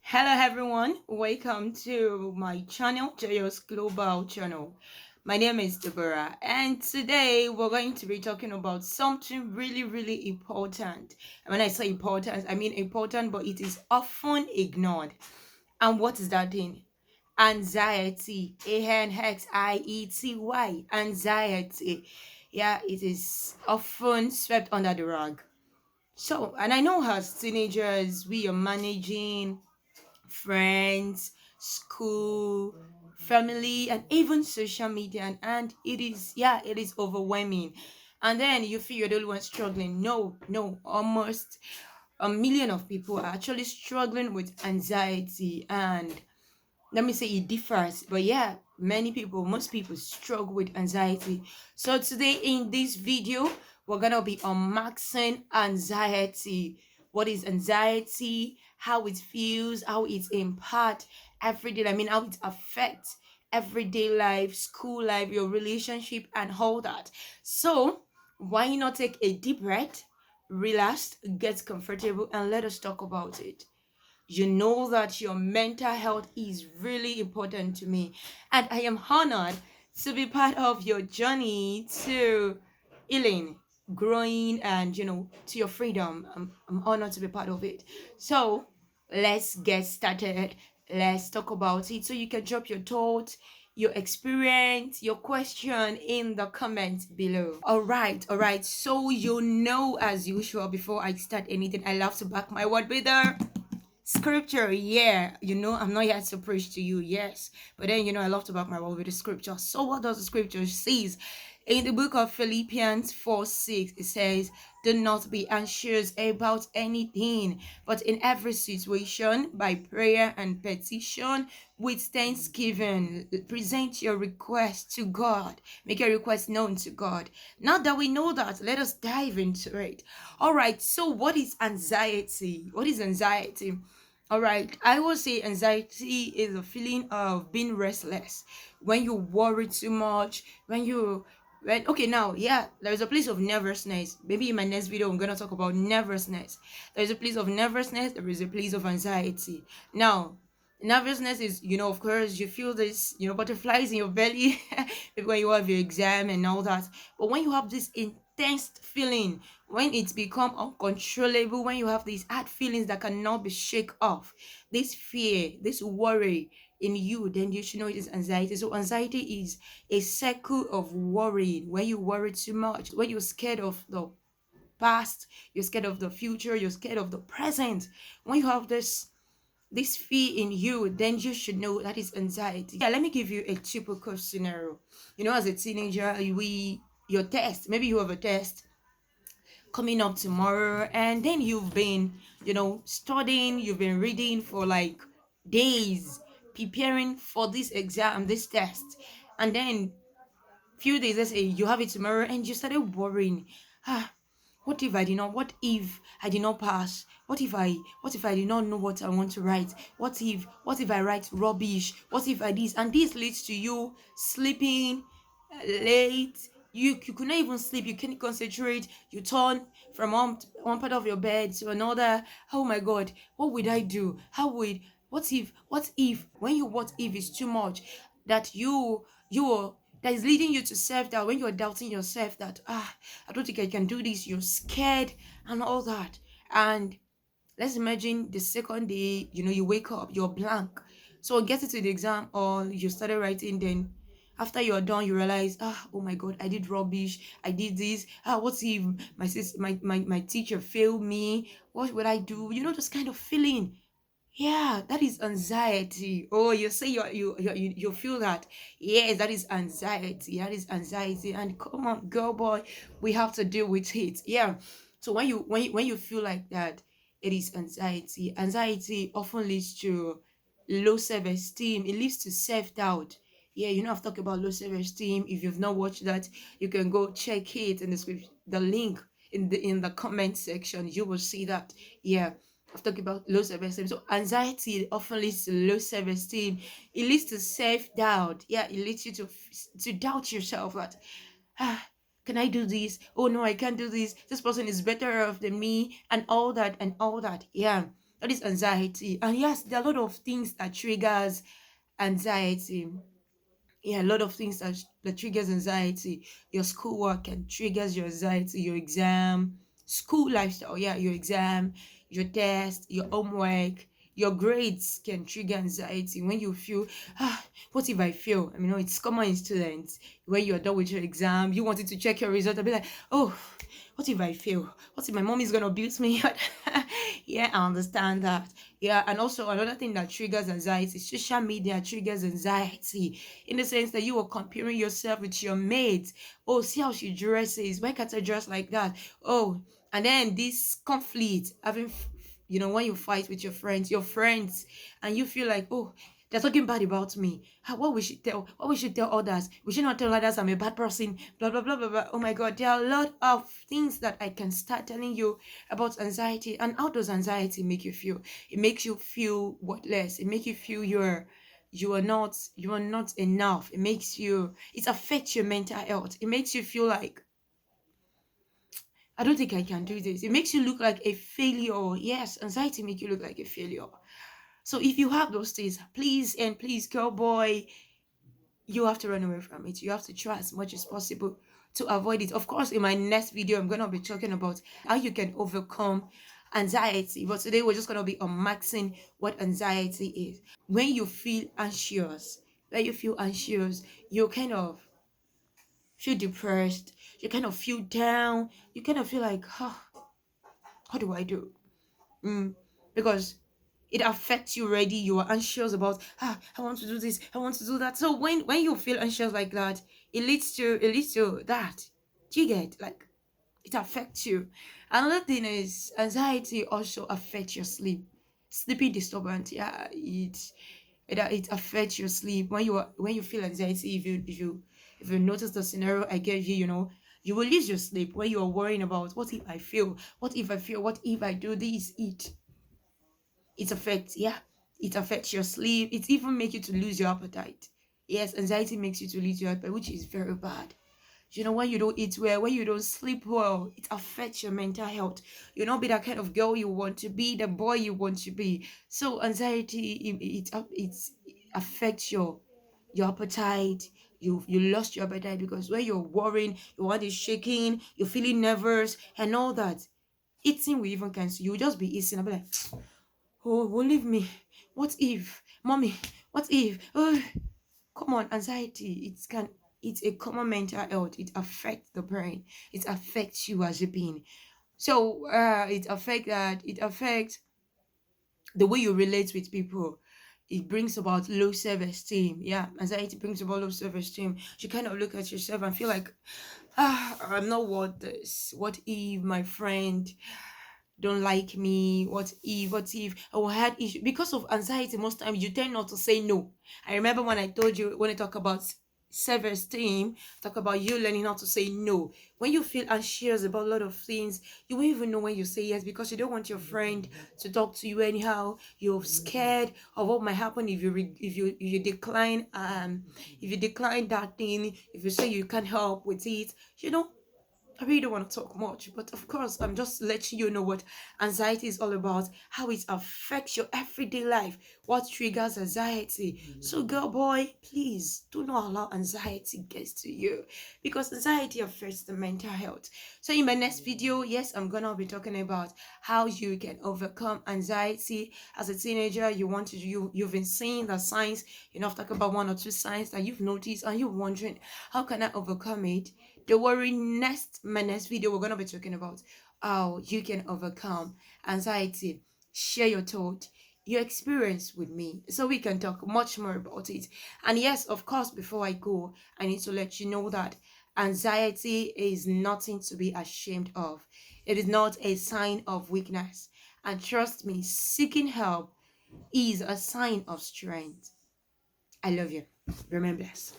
Hello everyone, welcome to my channel, JO's Global Channel. My name is Deborah, and today we're going to be talking about something really important. And when I say important, I mean important, but it is often ignored. And what is that thing? Anxiety. Anxiety. Anxiety. Yeah, it is often swept under the rug. So, and I know as teenagers, we are managing friends, school, family, and even social media. And it is overwhelming. And then you feel you're the only one struggling. No, almost a million of people are actually struggling with anxiety. And let me say it differs, but yeah, most people struggle with anxiety. So today in this video, we're gonna be unmaxing anxiety. What is anxiety? How it feels? How it impacts everyday. I mean, how it affects everyday life, school life, your relationship, and all that. So why not take a deep breath, relax, get comfortable, and let us talk about it. You know that your mental health is really important to me, and I am honored to be part of your journey to healing, growing, and to your freedom. I'm honored to be part of it. So let's get started. Let's talk about it. So you can drop your thoughts, your experience, your question in the comments below. All right. So as usual, before I start anything, I love to back my word with a scripture. Yeah, I'm not yet to preach to you, yes, but then I love to back my word with the scripture. So what does the scripture says in the book of Philippians 4:6? It says, do not be anxious about anything, but in every situation, by prayer and petition, with thanksgiving, present your request to God. Make your request known to God. Now that we know that, let us dive into it. All right, so what is anxiety? All right, I will say anxiety is a feeling of being restless when you worry too much, okay, now, yeah, there's a place of nervousness. Maybe in my next video, I'm gonna talk about nervousness. There's a place of nervousness, there is a place of anxiety. Now, nervousness is, of course, you feel this, butterflies in your belly maybe when you have your exam and all that. But when you have this intense feeling, when it's become uncontrollable, when you have these hard feelings that cannot be shake off, this fear, this worry in you, then you should know it is anxiety. So anxiety is a cycle of worrying, when you worry too much, when you're scared of the past, you're scared of the future, you're scared of the present. When you have this fear in you, then you should know that is anxiety. Yeah, let me give you a typical scenario. As a teenager, your test, maybe you have a test coming up tomorrow, and then you've been studying, you've been reading for like days, preparing for this exam, this test, and then few days, let's say you have it tomorrow, and you started worrying. ah what if I did not pass? What if I did not know what I want to write? What if I write rubbish? What if I this? And this leads to you sleeping late. You could not even sleep, you can't concentrate, you turn from one part of your bed to another. Oh my god, what would I do? How would what if when you what if is too much, that you that is leading you to self-doubt, when you're doubting yourself, that I don't think I can do this, you're scared and all that. And let's imagine the second day, you wake up, you're blank. So get it to the exam, or you started writing, then after you're done, you realize, oh my god, I did rubbish, I did this. What if my teacher failed me? What would I do? This kind of feeling. Yeah, that is anxiety. Oh, you say you feel that. Yes, that is anxiety. That is anxiety. And come on, girl, boy, we have to deal with it. Yeah. So when you feel like that, it is anxiety. Anxiety often leads to low self-esteem. It leads to self-doubt. Yeah, I've talked about low self-esteem. If you've not watched that, you can go check it in the script, the link in the comment section. You will see that. Yeah. I've talked about low self-esteem. So anxiety often leads to low self-esteem. It leads to self-doubt. Yeah, it leads you to doubt yourself, that ah, can I do this? Oh no, I can't do this. This person is better off than me, and all that and all that. Yeah. That is anxiety. And yes, there are a lot of things that triggers anxiety. Yeah, a lot of things that triggers anxiety. Your schoolwork can triggers your anxiety, your exam, school lifestyle, yeah, your exam, your test, your homework, your grades can trigger anxiety when you feel, what if I fail? I mean, it's common in students. When you're done with your exam, you wanted to check your result, I'll be like, oh, what if I fail? What if my mom is gonna abuse me? Yeah, I understand that. Yeah, and also another thing that triggers anxiety, social media triggers anxiety in the sense that you are comparing yourself with your mates. Oh, see how she dresses. Why can't I dress like that? Oh, and then this conflict, having, when you fight with your friends, and you feel like, oh, they're talking bad about me. What we should tell? What we should tell others? We should not tell others I'm a bad person. Blah blah blah blah blah. Oh my God, there are a lot of things that I can start telling you about anxiety. And how does anxiety make you feel? It makes you feel worthless. It makes you feel you are not enough. It affects your mental health. It makes you feel like, I don't think I can do this. It makes you look like a failure. Yes, anxiety make you look like a failure. So if you have those things, please and please, girl, boy, you have to run away from it. You have to try as much as possible to avoid it. Of course, in my next video, I'm gonna be talking about how you can overcome anxiety. But today we're just gonna be unmaxing what anxiety is. When you feel anxious, you kind of feel depressed, you kind of feel down, you kind of feel like, what do I do? Because it affects you already. You are anxious about, I want to do this, I want to do that. So when you feel anxious like that, it leads to that. Do you get, like, it affects you? Another thing is anxiety also affects your sleeping disturbance. Yeah, it affects your sleep. When you feel anxiety, if you notice the scenario I gave you, you will lose your sleep when you are worrying about, what if I fail, what if I do this, it affects your sleep. It even makes you to lose your appetite. Yes, anxiety makes you to lose your appetite, which is very bad. When you don't eat well, when you don't sleep well, it affects your mental health. You'll not be that kind of girl you want to be, the boy you want to be. So anxiety, it affects your appetite. You lost your appetite because when you're worrying, your heart is shaking, you're feeling nervous and all that. Eating will even cancel. You'll just be eating. I'll be like, oh, won't leave me. What if, mommy? What if? Oh, come on, anxiety. It's a common mental health. It affects the brain. It affects you as a being. So it affects the way you relate with people. It brings about low self-esteem. Yeah, anxiety brings about low self-esteem. You kind of look at yourself and feel like, I'm not worth this. What if my friend don't like me? What if I will have issue? Because of anxiety, most times you tend not to say no. I remember when I told you, when I talk about self-esteem, talk about you learning how to say no. When you feel anxious about a lot of things, you won't even know when you say yes, because you don't want your friend to talk to you anyhow. You're scared of what might happen if you decline that thing, if you say you can't help with it. I really don't want to talk much, but of course, I'm just letting you know what anxiety is all about, how it affects your everyday life, what triggers anxiety. So, girl, boy, please do not allow anxiety gets to you, because anxiety affects the mental health. So, in my next video, yes, I'm gonna be talking about how you can overcome anxiety as a teenager. You've been seeing the signs. I've talked about one or two signs that you've noticed, and you're wondering, how can I overcome it? Don't worry, my next video, we're gonna be talking about how you can overcome anxiety. Share your thought, your experience with me, so we can talk much more about it. And yes, of course, before I go, I need to let you know that anxiety is nothing to be ashamed of. It is not a sign of weakness. And trust me, seeking help is a sign of strength. I love you. Remember this.